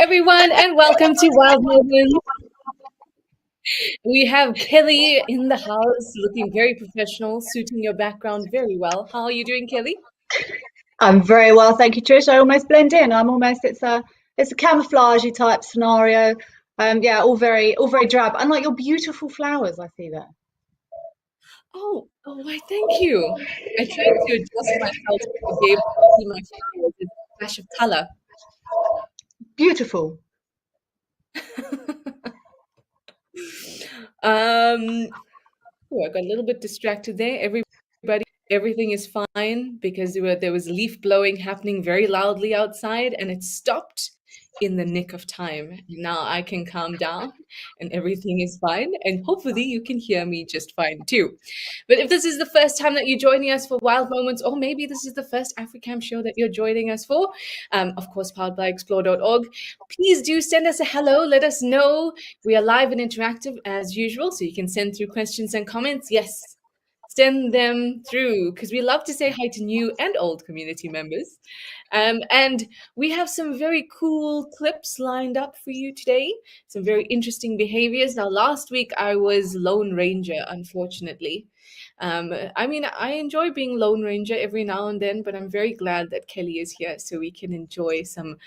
everyone, and welcome to Wild Moments. We have Kelly in the house, looking very professional, suiting your background very well. How are you doing, Kelly? I'm very well, thank you, Trish. I almost blend in. It's a camouflagey type scenario. All very drab. Unlike your beautiful flowers, I see there. Why, thank you. I tried to adjust myself to be able to see my flowers in a flash of color. Beautiful. I got a little bit distracted there. Everything is fine because there was leaf blowing happening very loudly outside, and it stopped in the nick of time. Now I can calm down and everything is fine, and hopefully you can hear me just fine too. But if this is the first time that you're joining us for Wild Moments, or maybe this is the first Africam show that you're joining us for, of course, powered by explore.org, please do send us a hello. Let us know. We are live and interactive as usual, so you can send through questions and comments. Yes, send them through because we love to say hi to new and old community members. And we have some very cool clips lined up for you today, some very interesting behaviors. Now, last week I was Lone Ranger, unfortunately. I enjoy being Lone Ranger every now and then, but I'm very glad that Kelly is here so we can enjoy some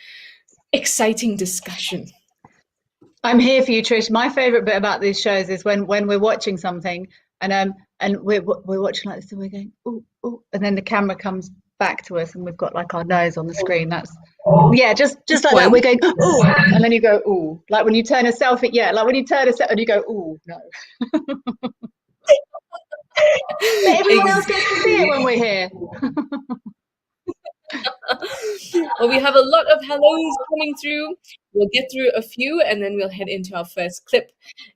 exciting discussion. I'm here for you, Trish. My favourite bit about these shows is when we're watching something and we're watching like this and we're going ooh, ooh, and then the camera comes back to us and we've got like our nose on the screen. That's just like that. We're going ooh, and then you go ooh, like when you turn a selfie. Yeah, like when you turn a selfie and you go ooh, no. But everyone else gets to see it when we're here. Well, we have a lot of hellos coming through. We'll get through a few and then we'll head into our first clip.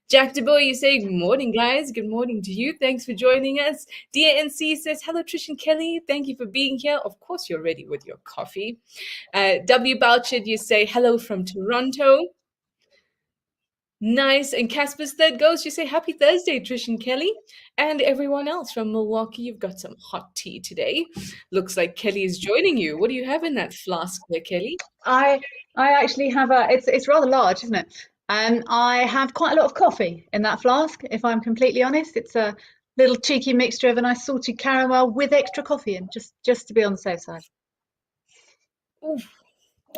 Jack DeBoer, you say, good morning, guys. Good morning to you. Thanks for joining us. DNC says, hello, Trish and Kelly. Thank you for being here. Of course, you're ready with your coffee. W. Bouchard, you say, hello from Toronto. Nice. And Casper's Third Ghost, you say, happy Thursday, Trish and Kelly. And everyone else from Milwaukee, you've got some hot tea today. Looks like Kelly is joining you. What do you have in that flask there, Kelly? I actually have it's rather large, isn't it? And I have quite a lot of coffee in that flask, if I'm completely honest. It's a little cheeky mixture of a nice salted caramel with extra coffee in, just to be on the safe side. Ooh,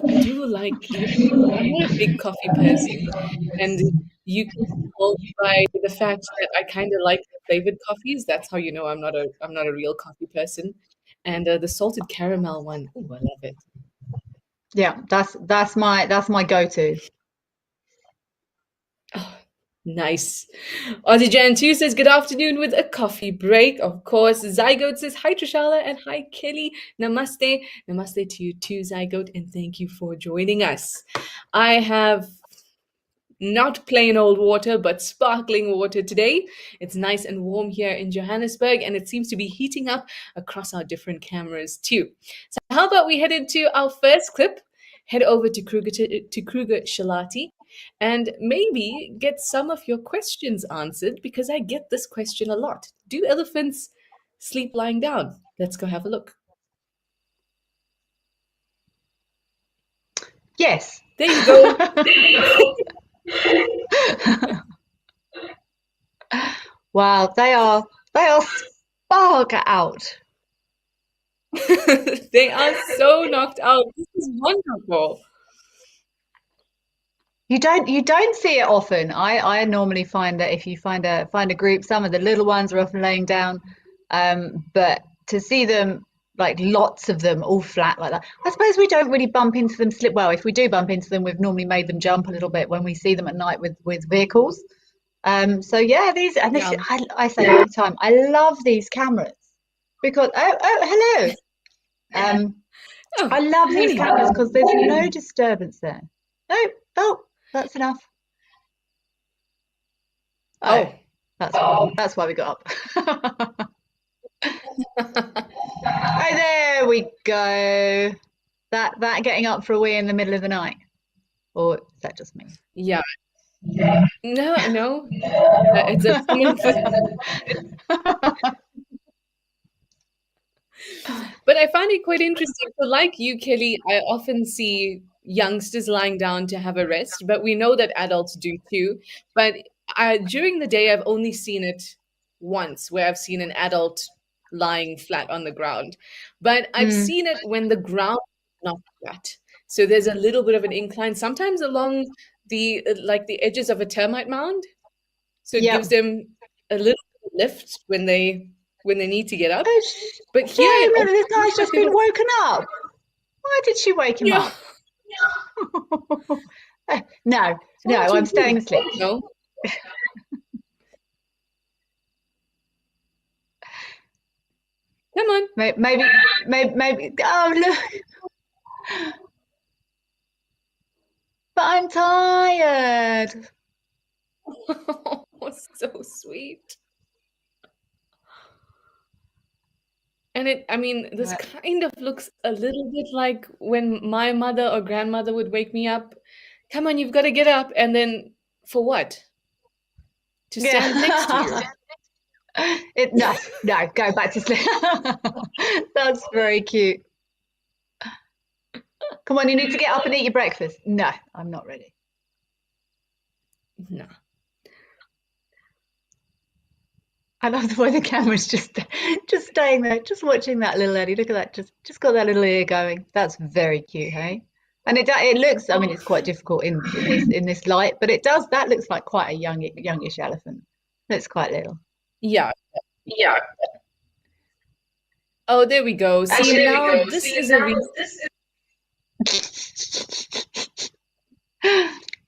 I do like I'm a big coffee person, and you can tell by the fact that I kind of like the flavored coffees. That's how you know I'm not a real coffee person. And the salted caramel one, ooh, I love it. Yeah, that's my go-to. Oh, nice. Aussie Jan 2 says, good afternoon with a coffee break. Of course, Zygote says, hi, Trishala, and hi, Kelly. Namaste. Namaste to you too, Zygote, and thank you for joining us. I have not plain old water, but sparkling water today. It's nice and warm here in Johannesburg, and it seems to be heating up across our different cameras too. So how about we head into our first clip, head over to Kruger Shalati, and maybe get some of your questions answered, because I get this question a lot. Do elephants sleep lying down? Let's go have a look. Yes. There you go. Wow, they are spark out. They are so knocked out. This is wonderful. You don't see it often. I normally find that if you find a group, some of the little ones are often laying down, but to see them, like lots of them all flat like that, I suppose we don't really bump into them. Well, if we do bump into them, we've normally made them jump a little bit when we see them at night with vehicles. So yeah, I say all the time, I love these cameras because hello. I love these cameras because there's no disturbance there. Oh, that's enough. Oh, that's why we got up. Oh, there we go. That getting up for a wee in the middle of the night, or is that just me? Yeah. No. It's a common But I find it quite interesting. So like you, Kelly, I often see youngsters lying down to have a rest, but we know that adults do too. But during the day, I've only seen it once, where I've seen an adult lying flat on the ground. But I've Mm. seen it when the ground is not flat. So there's a little bit of an incline, sometimes along the like the edges of a termite mound. So it gives Yep. them a little lift when they need to get up. Oh, But here Jay, it look, almost this looks guy's like just they been were, woken up. Why did she wake him yeah, up? No, why no, don't I'm you staying move? asleep. No, come on. Maybe. Oh, look, but I'm tired. Oh, so sweet. And I mean, this kind of looks a little bit like when my mother or grandmother would wake me up. Come on, you've got to get up. And then for what? To stand next to Yeah. you. No, go back to sleep. That's very cute. Come on, you need to get up and eat your breakfast. No, I'm not ready. No. I love the way the camera's just staying there, just watching that little Eddie. Look at that, just got that little ear going. That's very cute, hey? And it looks. I mean, it's quite difficult in this light, but it does. That looks like quite a youngish elephant. Looks quite little. Yeah. Yeah. Oh, there we go. Oh, See, there we now go. this See, is a now reason.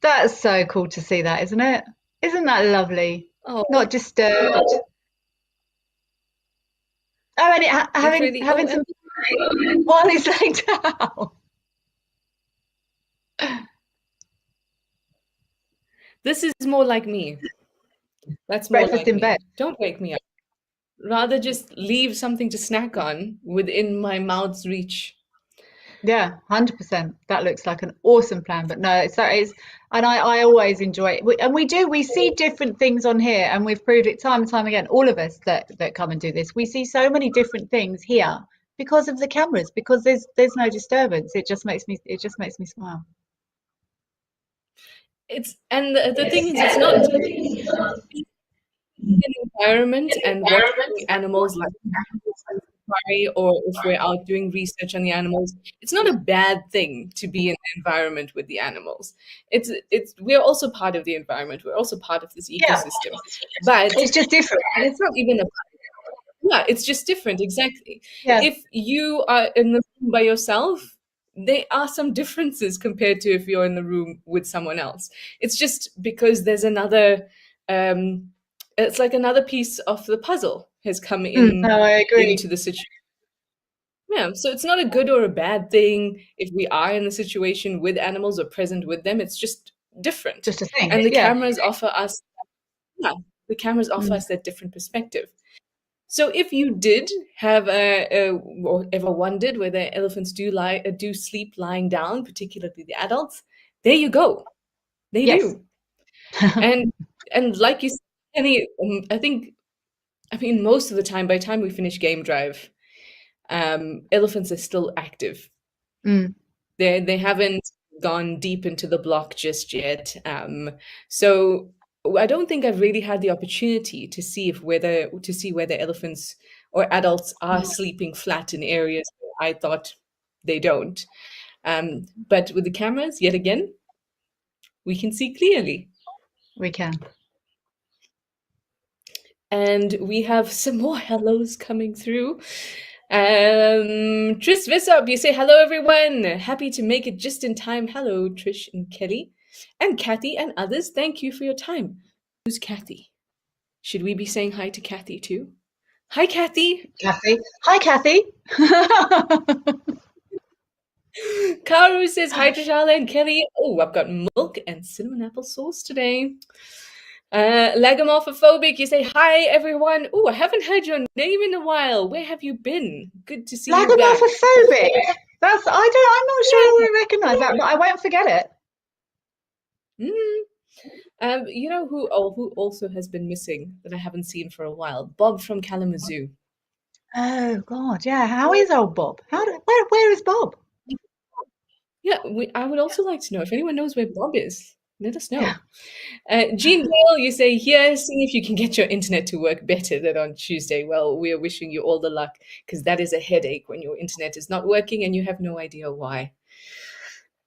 That's so cool to see that, isn't it? Isn't that lovely? Oh, Not disturbed. Oh, and it really. Oh, having and some while he's laying down. this is more like me. That's more Breakfast like in bed. me. Don't wake me up. Rather just leave something to snack on within my mouth's reach. Yeah, 100%. That looks like an awesome plan. But no, and I always enjoy it. We see different things on here, and we've proved it time and time again. All of us that come and do this, we see so many different things here because of the cameras, because there's no disturbance. It just makes me smile. It's and the thing is, it's not an environment and watching animals like safari, or if we're out doing research on the animals, it's not a bad thing to be in the environment with the animals. It's we're also part of the environment. We're also part of this Yeah, ecosystem. But it's just different. and it's not even a yeah, it's just different, exactly. Yeah. If you are in the room by yourself, there are some differences compared to if you're in the room with someone else. It's just because there's another it's like another piece of the puzzle has come in No, I agree. into the situation. Yeah, so it's not a good or a bad thing if we are in the situation with animals or present with them. It's just different. Just a thing. And the Yeah. cameras offer us, yeah, the cameras offer Mm. us that different perspective. So if you did have or ever wondered whether elephants do sleep lying down, particularly the adults, there you go. They Yes. do. And like you said, Kenny, I mean most of the time, by the time we finish game drive, elephants are still active. Mm. They haven't gone deep into the block just yet. So I don't think I've really had the opportunity to see whether elephants or adults are sleeping flat in areas where I thought they don't. But with the cameras, yet again, we can see clearly. We can. And we have some more hellos coming through. Tris Vissop, you say hello everyone. Happy to make it just in time. Hello, Trish and Kelly. And Kathy and others, thank you for your time. Who's Kathy? Should we be saying hi to Kathy too? Hi, Kathy. Kathy. Hi, Kathy. Karu says hi, Trishala and Kelly. Oh, I've got milk and cinnamon apple sauce today. Lagomorphophobic, you say hi everyone. Oh, I haven't heard your name in a while. Where have you been? Good to see you back. Lagomorphophobic. I'm not sure I recognise that, but I won't forget it. You know who also has been missing that I haven't seen for a while? Bob from Kalamazoo. Oh God, yeah. How is old Bob? Where is Bob? Yeah, I would also like to know if anyone knows where Bob is. Let us Yeah. know. Jean Dale, you say here, see if you can get your internet to work better than on Tuesday. Well, we are wishing you all the luck because that is a headache when your internet is not working and you have no idea why.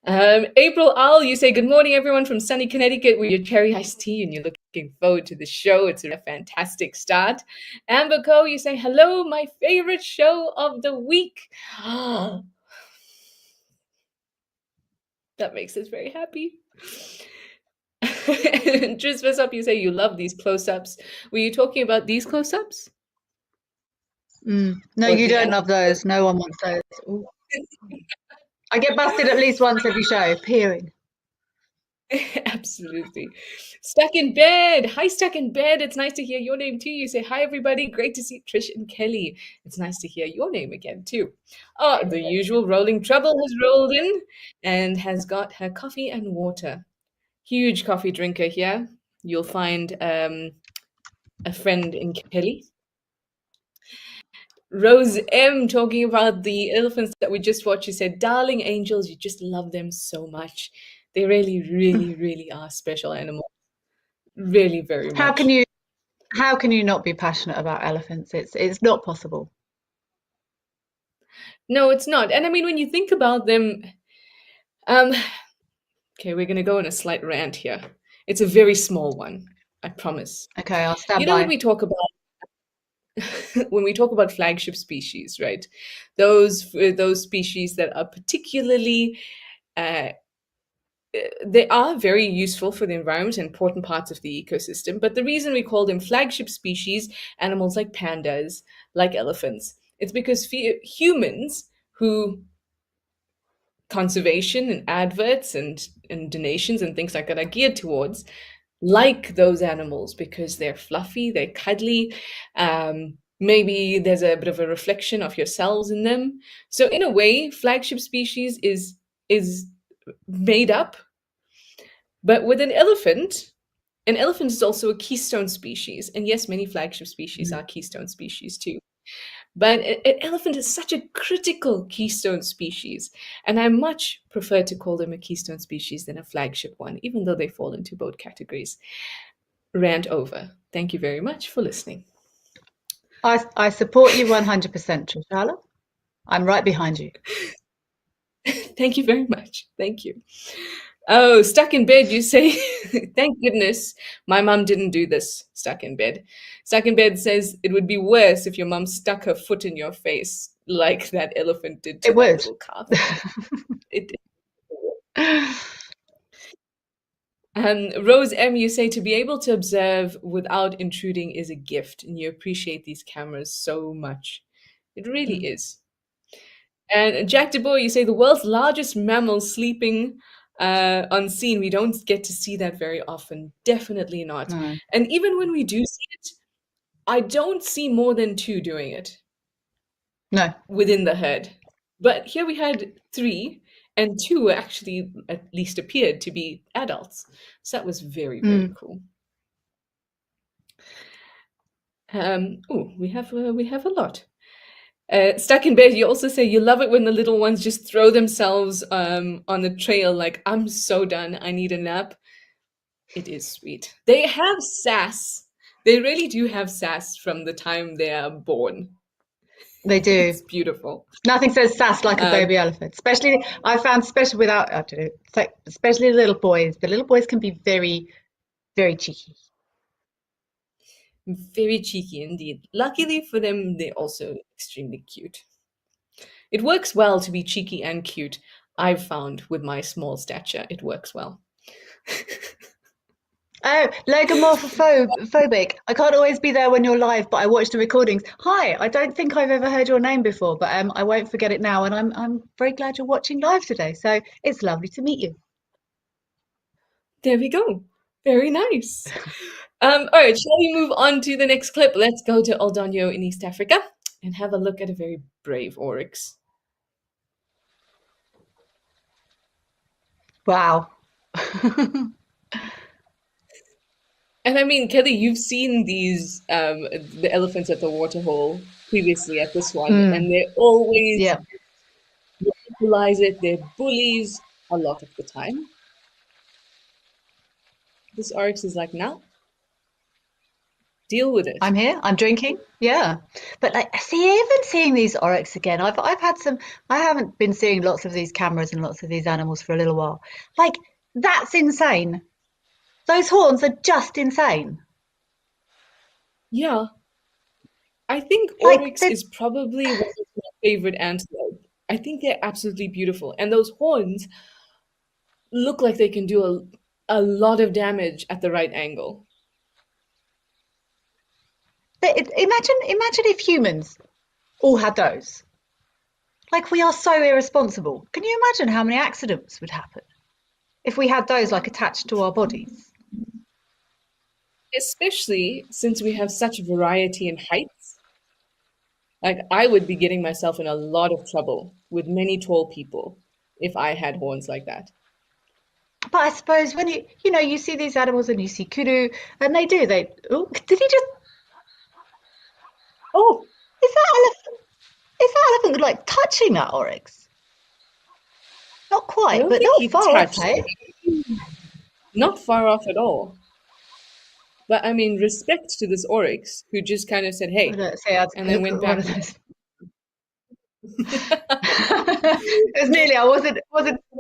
April Owl, you say, good morning, everyone from sunny Connecticut with your cherry iced tea, and you're looking forward to the show. It's a fantastic start. Amber Co, you say, hello, my favorite show of the week. That makes us very happy. Just what's up, you say you love these close-ups. Were you talking about these close-ups? No, Or you the don't animal love those. No one wants those. Ooh. I get busted at least once every show, peering. Absolutely. Stuck in bed. Hi, Stuck in bed. It's nice to hear your name too. You say, hi, everybody. Great to see Trish and Kelly. It's nice to hear your name again too. Oh, the usual rolling trouble has rolled in and has got her coffee and water. Huge coffee drinker here. You'll find a friend in Kelly. Rose M talking about the elephants that we just watched. She said, darling angels, you just love them so much. They really, really, really are special animals. Really, very How can much. you how can you not be passionate about elephants? It's not possible. No, it's not. And I mean, when you think about them, um, okay, we're going to go on a slight rant here. It's a very small one, I promise. Okay, I'll stand You know when by. we talk about when we talk about flagship species, right? Those species that are particularly uh, they are very useful for the environment and important parts of the ecosystem. But the reason we call them flagship species, animals like pandas, like elephants, it's because humans who conservation and adverts and donations and things like that are geared towards like those animals because they're fluffy, they're cuddly, maybe there's a bit of a reflection of yourselves in them. So in a way, flagship species is made up. But with an elephant is also a keystone species. And yes, many flagship species Mm. are keystone species too. But an elephant is such a critical keystone species. And I much prefer to call them a keystone species than a flagship one, even though they fall into both categories. Rant over. Thank you very much for listening. I support you 100%, Trishala. I'm right behind you. Thank you very much. Thank you. Oh, stuck in bed, you say? Thank goodness my mum didn't do this. Stuck in bed. Stuck in bed says it would be worse if your mum stuck her foot in your face like that elephant did to It that would. little calf. It did. Rose M, you say to be able to observe without intruding is a gift, and you appreciate these cameras so much. It really Mm. is. And Jack DeBoer, you say the world's largest mammal sleeping unseen. We don't get to see that very often. Definitely not. No. And even when we do see it, I don't see more than two doing it No. within the herd. But here we had three, and two actually at least appeared to be adults. So that was very, very Mm. cool. Oh, we have a lot. Stuck in bed, you also say you love it when the little ones just throw themselves on the trail like, I'm so done, I need a nap. It is sweet. They have sass. They really do have sass from the time they are born. They It's do. beautiful. Nothing says sass like a Um, baby elephant. Especially, I found, especially without, I don't know, it's like, especially little boys. The little boys can be very, very cheeky. very cheeky indeed. Luckily for them, they're also extremely cute. It works well to be cheeky and cute. I've found with my small stature, it works well. Oh, logomorphophobic. I can't always be there when you're live, but I watch the recordings. Hi, I don't think I've ever heard your name before, but I won't forget it now. And I'm very glad you're watching live today. So it's lovely to meet you. There we go. Very nice. All right, shall we move on to the next clip? Let's go to Aldonio in East Africa and have a look at a very brave oryx. Wow. And I mean, Kelly, you've seen these the elephants at the waterhole previously at this one, Mm, and they're always yeah. equalize it. They're bullies. a lot of the time. This oryx is like, now, deal with it. I'm here. I'm drinking. Yeah, but like, see, even seeing these oryx again, I've had some. I haven't been seeing lots of these cameras and lots of these animals for a little while. Like, that's insane. Those horns are just insane. Yeah, I think Like, oryx is probably one of my favorite antelope. I think they're absolutely beautiful. And those horns look like they can do a lot of damage at the right angle. imagine if humans all had those. Like, we are so irresponsible. Can you imagine how many accidents would happen if we had those like attached to our bodies? Especially since we have such variety in heights. Like, I would be getting myself in a lot of trouble with many tall people if I had horns like that. But I suppose when you see these animals and you see kudu, and they. Oh, did he just? Oh, Is that elephant? Is that elephant like touching that oryx? Not I quite, don't but think not he far off, touched. hey? Not far off at all. But I mean, respect to this oryx who just kind of said, I hey, don't say I'd and then went one back. of those. It was nearly. I wasn't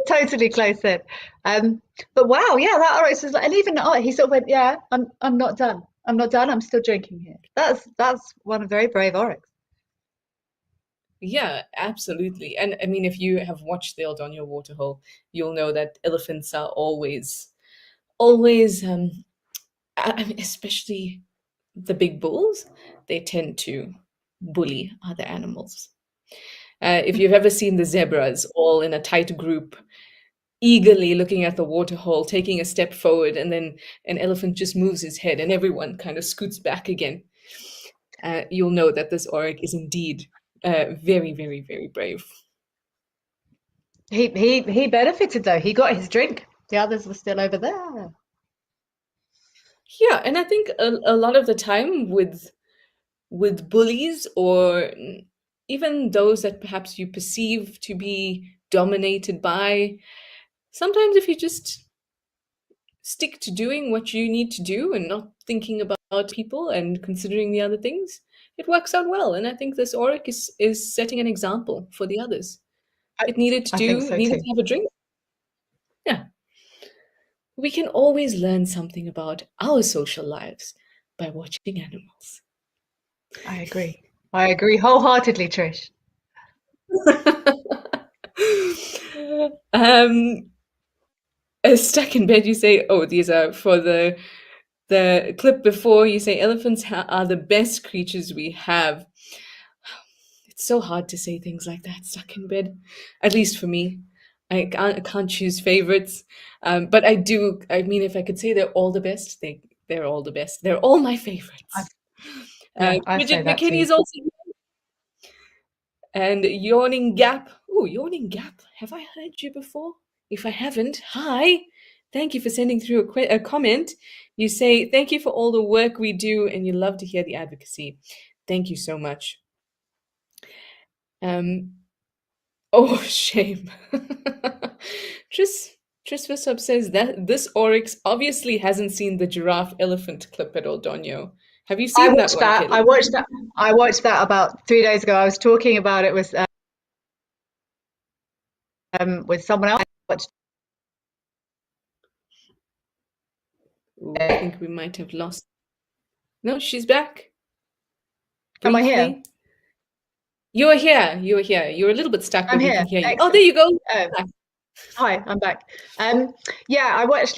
totally close then. But wow, yeah, that oryx was like, and even he sort of went, yeah, I'm not done. I'm not done. I'm still drinking here. That's one of very brave oryx. Yeah, absolutely. And I mean, if you have watched the on your waterhole, you'll know that elephants are always, I mean, especially the big bulls, they tend to bully other animals. If you've ever seen the zebras all in a tight group, eagerly looking at the waterhole, taking a step forward, and then an elephant just moves his head and everyone kind of scoots back again, you'll know that this oryx is indeed very, very, very brave. He benefited though. He got his drink. The others were still over there. Yeah, and I think a lot of the time with bullies or even those that perhaps you perceive to be dominated by, sometimes if you just stick to doing what you need to do and not thinking about people and considering the other things, it works out well. And I think this oryx is setting an example for the others. I, It needed to I think do, so needed too. to have a drink. Yeah. We can always learn something about our social lives by watching animals. I agree. I agree wholeheartedly, Trish. um, stuck in bed, you say, oh, these are for the clip before, you say elephants are the best creatures we have. It's so hard to say things like that, stuck in bed, at least for me. I can't choose favorites, but I do. I mean, if I could say they're all the best, they're all the best. They're all my I, favorites. yeah, I'd say Bridget that McKinney too. is also here, and Yawning Gap. Oh, Yawning Gap. Have I heard you before? If I haven't, hi. Thank you for sending through a comment. You say, thank you for all the work we do, and you love to hear the advocacy. Thank you so much. Um, oh, shame. Tris, Tris Visop says that this oryx obviously hasn't seen the giraffe elephant clip at Oldonyo. Have you I seen that watched one, that. I Kelly? watched that. I watched that about 3 days ago. I was talking about it with someone else. I watched Ooh, I think we might have lost. No, she's back. Am I here? Briefly. You are here. You are here. You're a little bit stuck, I'm but we here. can hear you. Oh, there Excellent. you go. Oh, Back. hi, I'm back. Yeah, I watched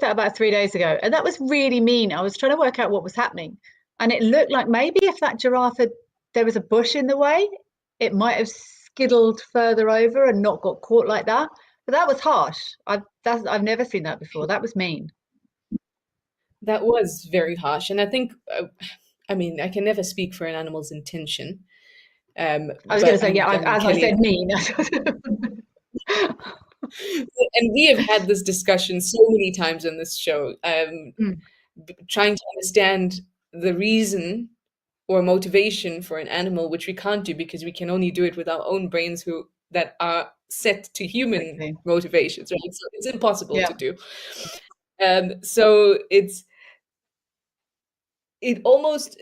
that about 3 days ago, and that was really mean. I was trying to work out what was happening, and it looked like maybe if that giraffe had there was a bush in the way, it might have skiddled further over and not got caught like that. But that was harsh. I've never seen that before. That was mean. That was very harsh. And I think, I mean, I can never speak for an animal's intention. I was going to But say, yeah, I mean, as I Kelly, said, mean. and we have had this discussion so many times on this show, Mm, trying to understand the reason or motivation for an animal, which we can't do because we can only do it with our own brains, who that are set to human Exactly. motivations, right? So it's impossible Yeah. to do. So it almost,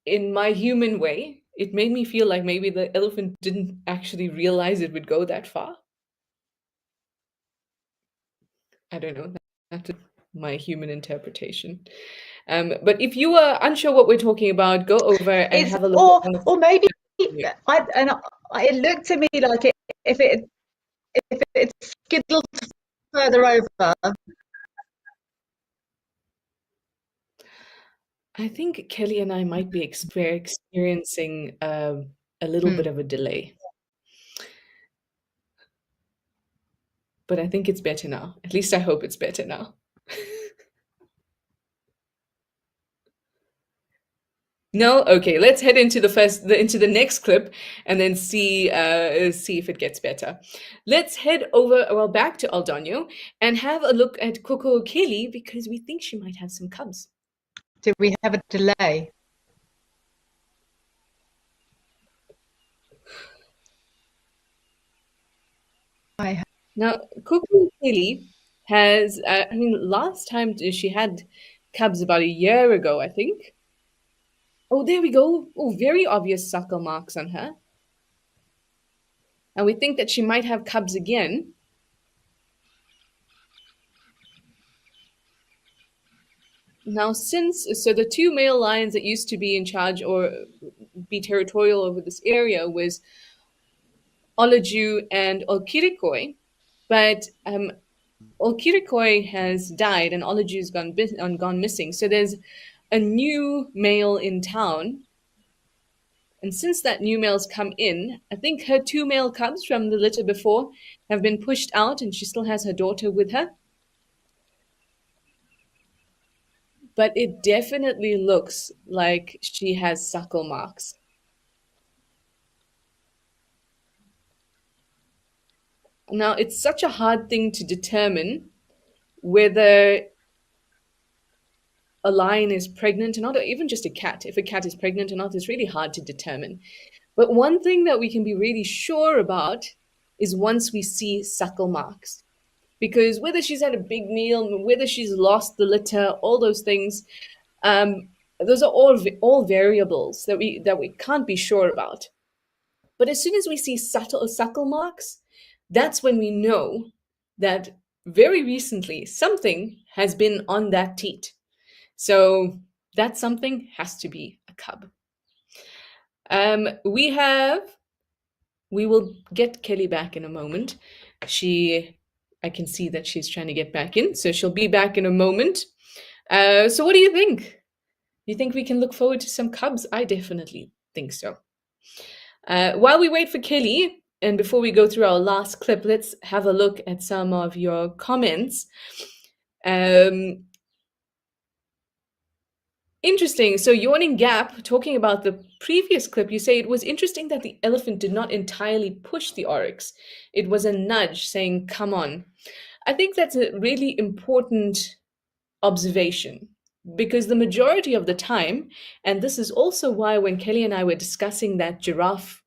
in my human way, it made me feel like maybe the elephant didn't actually realize it would go that far. I don't know. That's my human interpretation. But if you are unsure what we're talking about, go over and It's have a look at one of or maybe the. it looked to me like if it skittled further over. I think Kelly and I might be experiencing a little bit Hmm. of a delay, but I think it's better now. At least I hope it's better now. No? Okay, let's head into into the next clip and then see if it gets better. Let's head over, well, back to Aldonio and have a look at Coco Kelly because we think she might have some cubs. Do we have a delay? I Now, Coco Kelly has, I mean, last time she had cubs about a year ago, I think. Oh, there we go. Oh, very obvious suckle marks on her. And we think that she might have cubs again. Now, so the two male lions that used to be in charge or be territorial over this area was Olaju and Olkirikoi, but Olkirikoi has died and Olaju's gone missing. So there's a new male in town. And since that new male's come in, I think her two male cubs from the litter before have been pushed out and she still has her daughter with her. But it definitely looks like she has suckle marks. Now, it's such a hard thing to determine whether a lion is pregnant or not, or even just a cat. If a cat is pregnant or not, is really hard to determine. But one thing that we can be really sure about is once we see suckle marks. Because whether she's had a big meal, whether she's lost the litter, all those things, those are all variables that we can't be sure about. But as soon as we see subtle suckle marks, that's when we know that very recently something has been on that teat. So that something has to be a cub. We will get Kelly back in a moment. I can see that she's trying to get back in, so she'll be back in a moment. So what do you think? You think we can look forward to some cubs? I definitely think so. While we wait for Kelly, and before we go through our last clip, let's have a look at some of your comments. Um, Interesting. So, Yawning Gap, talking about the previous clip, you say it was interesting that the elephant did not entirely push the oryx. It was a nudge saying, come on. I think that's a really important observation because the majority of the time, and this is also why when Kelly and I were discussing that giraffe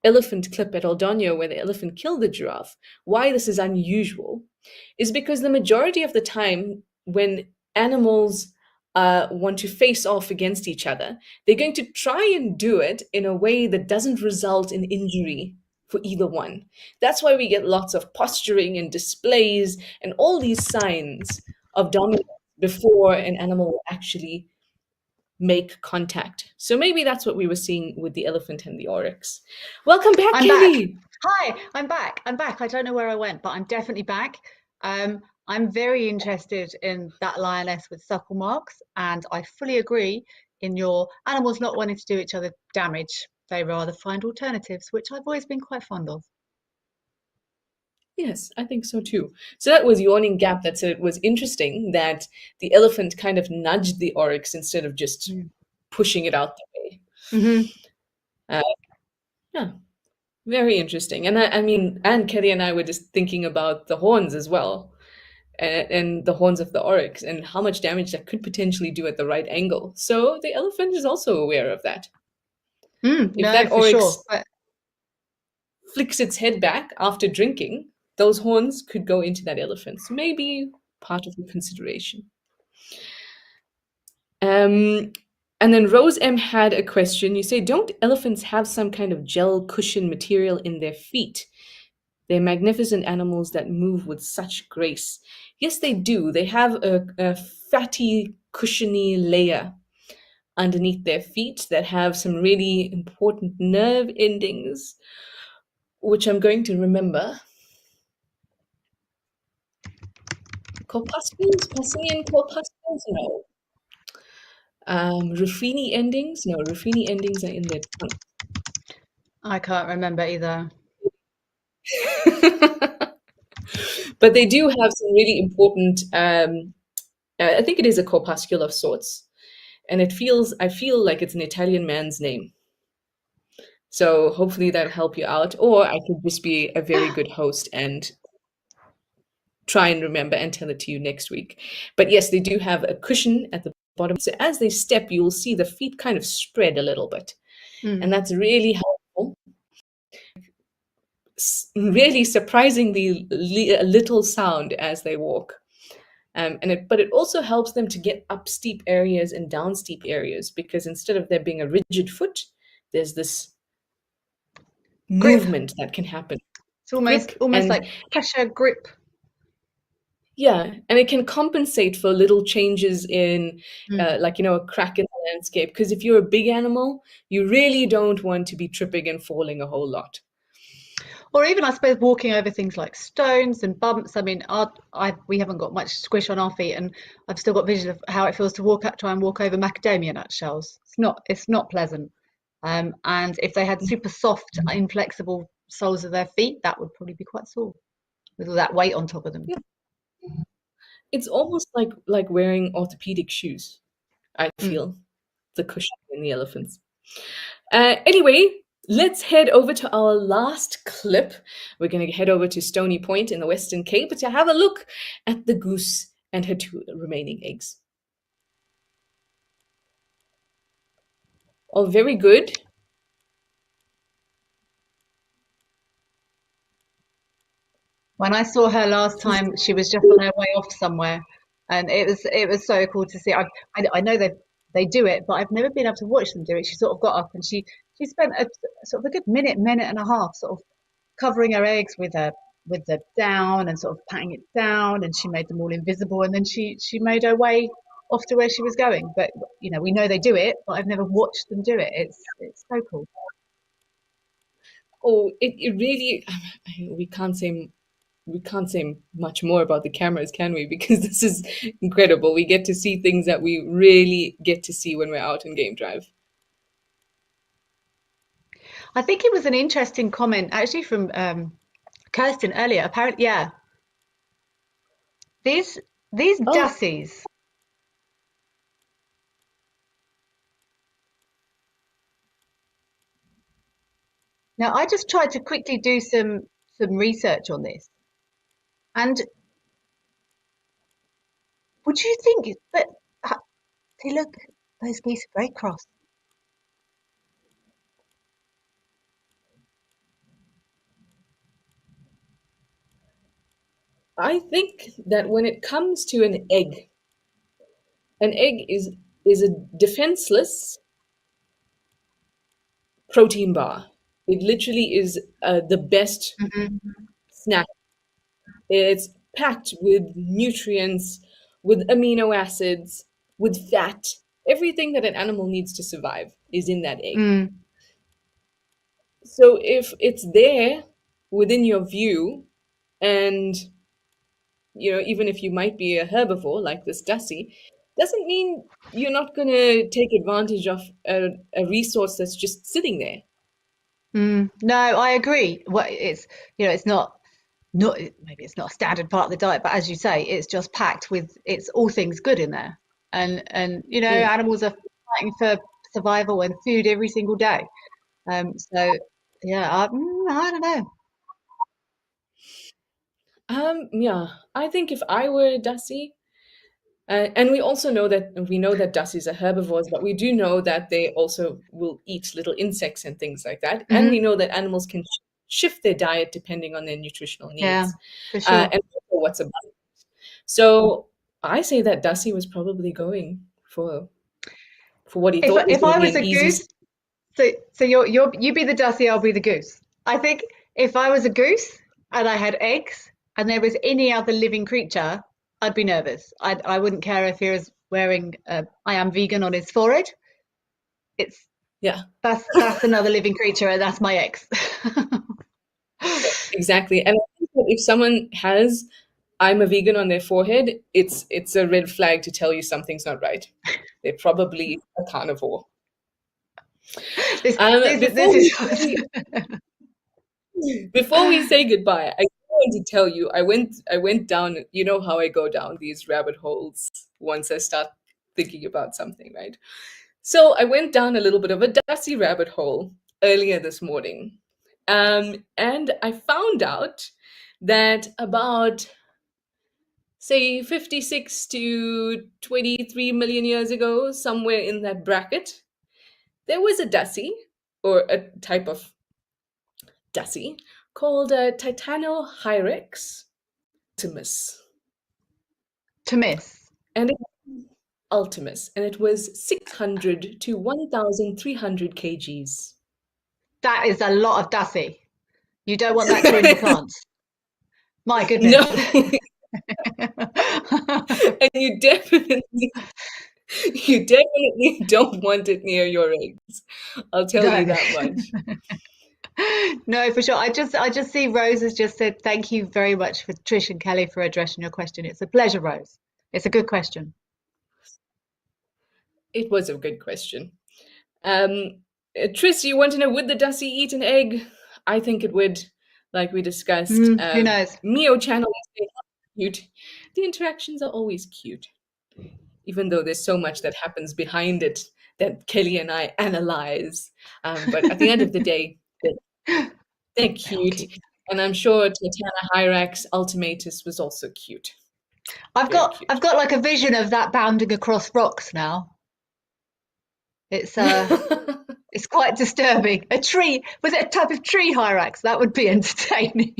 elephant clip at Aldonio where the elephant killed the giraffe, why this is unusual is because the majority of the time when animals want to face off against each other, they're going to try and do it in a way that doesn't result in injury for either one. That's why we get lots of posturing and displays and all these signs of dominance before an animal will actually make contact. So maybe that's what we were seeing with the elephant and the oryx. Welcome back, I'm back. Kelly. Hi, I'm back. I'm back. I don't know where I went, but I'm definitely back. I'm very interested in that lioness with suckle marks, and I fully agree in your animals not wanting to do each other damage. They rather find alternatives, which I've always been quite fond of. Yes, I think so too. So that was Yawning Gap that said it was interesting that the elephant kind of nudged the oryx instead of just pushing it out the way. Mm-hmm. Uh, yeah, very interesting. And I mean, and Kelly and I were just thinking about the horns as well, and the horns of the oryx, and how much damage that could potentially do at the right angle. So the elephant is also aware of that. If No, that for sure. oryx, But flicks its head back after drinking, those horns could go into that elephant. So maybe part of the consideration. Um, and then Rose M had a question. You say, don't elephants have some kind of gel cushion material in their feet? They're magnificent animals that move with such grace. Yes, they do. They have a fatty, cushiony layer underneath their feet that have some really important nerve endings, which I'm going to remember. Corpuscles, Passinian corpuscles? No. Ruffini endings? No, Ruffini endings are in their tongue. I can't remember either. But they do have some really important, I think it is a corpuscle of sorts. And I feel like it's an Italian man's name. So hopefully that'll help you out. Or I could just be a very good host and try and remember and tell it to you next week. But yes, they do have a cushion at the bottom. So as they step, you'll see the feet kind of spread a little bit. And Mm. that's really helpful. Really surprisingly little sound as they walk. But it also helps them to get up steep areas and down steep areas because instead of there being a rigid foot, there's this Grip. movement that can happen. It's almost Grip almost and like pressure grip. yeah, and it can compensate for little changes in, Mm. like, a crack in the landscape. Because if you're a big animal, you really don't want to be tripping and falling a whole lot. Or even, I suppose, walking over things like stones and bumps. I mean, we haven't got much squish on our feet, and I've still got vision of how it feels to try and walk over macadamia nut shells. It's not pleasant. And if they had super soft, inflexible soles of their feet, that would probably be quite sore with all that weight on top of them. Yeah. It's almost like wearing orthopedic shoes, I Mm. feel, the cushion in the elephants. Anyway, let's head over to our last clip. We're going to head over to Stony Point in the Western Cape to have a look at the goose and her two remaining eggs. Oh, very good. When I saw her last time, she was just on her way off somewhere, and it was so cool to see. I know they do it, but I've never been able to watch them do it. She sort of got up and she spent a sort of a good minute and a half, sort of covering her eggs with the down and sort of patting it down, and she made them all invisible, and then she made her way off to where she was going. But we know they do it, but I've never watched them do it. It's so cool. Oh, it really, we can't say we can't say much more about the cameras, can we? Because this is incredible. We get to see things that we really get to see when we're out in game drive. I think it was an interesting comment actually from Kirsten earlier. Apparently, yeah, these Oh, dassies. Now, I just tried to quickly do some research on this, and would you think that they look, those geese are very cross. I think that when it comes to an egg is a defenseless protein bar. It literally is the best Hmm. snack. It's packed with nutrients, with amino acids, with fat. Everything that an animal needs to survive is in that egg. Mm. So if it's there within your view, and even if you might be a herbivore like this Dusty, doesn't mean you're not going to take advantage of a resource that's just sitting there. Mm. No, I agree. Well, it's not maybe it's not a standard part of the diet, but as you say, it's just packed with it's all things good in there. And Mm. animals are fighting for survival and food every single day. So yeah, I don't know. Yeah, I think if I were a Dusty, and we know that Dussies are herbivores, but we do know that they also will eat little insects and things like that. And we Hmm. know that animals can. shift their diet depending on their nutritional Yeah, needs, for sure. and what's abundant. So I say that Dusty was probably going for what he thought was If going to I be was an a easy. goose, so you be the Dusty, I'll be the goose. I think if I was a goose and I had eggs and there was any other living creature, I'd be nervous. I wouldn't care if he was wearing I am vegan on his forehead. It's Yeah, that's another living creature and that's my eggs. exactly. And I think that if someone has "I'm a vegan" on their forehead, it's a red flag to tell you something's not right. They're probably a carnivore. This is Before we say goodbye, I want to tell you I went down. You know how I go down these rabbit holes once I start thinking about something, right? So I went down a little bit of a dusty rabbit hole earlier this morning, and I found out that about, say, 56 to 23 million years ago, somewhere in that bracket, there was a dusty, or a type of dusty, called Titanohyrex ultimus, to miss. and it ultimus, and it was 600 to 1,300 kgs. That is a lot of Dusty. You don't want that to ruin your plants. My No, goodness. and you definitely don't want it near your eggs. I'll tell you No. that much. No, for sure. I just see Rose has just said thank you very much for Trish and Kelly for addressing your question. It's a pleasure, Rose. It's a good question. It was a good question. Tris, you want to know, would the Dusty eat an egg? I think it would, like we discussed. Who knows? Mio channel is cute. The interactions are always cute, even though there's so much that happens behind it that Kelly and I analyze. But at the end of the day, they're They are cute. cute. And I'm sure Titana Hyrax Ultimatus was also cute. Very I've cute. got like a vision of that bounding across rocks now. It's it's quite disturbing. A tree, was it a type of tree hyrax? That would be entertaining.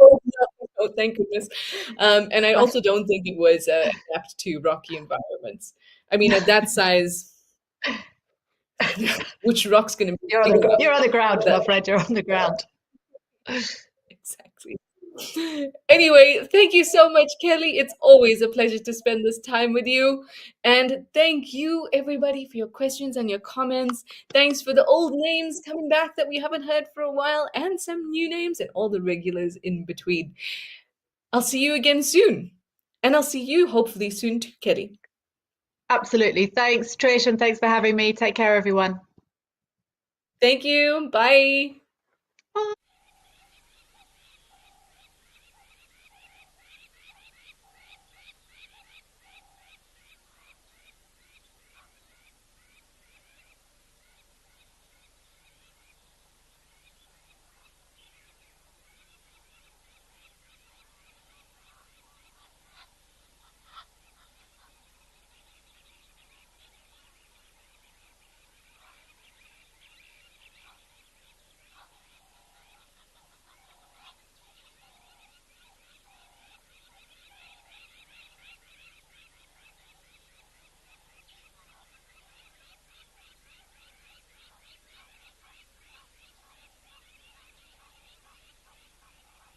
Oh, no. Oh, thank goodness. And I That's also don't think it was adapt to rocky environments. I mean, at that size, which rock's going to be big enough? you're on the ground, my That, friend. You're on the ground. exactly. Anyway, thank you so much, Kelly. It's always a pleasure to spend this time with you. And thank you, everybody, for your questions and your comments. Thanks for the old names coming back that we haven't heard for a while, and some new names, and all the regulars in between. I'll see you again soon. And I'll see you hopefully soon too, Kelly. Absolutely. Thanks, Trish, and thanks for having me. Take care, everyone. Thank you. Bye. Bye.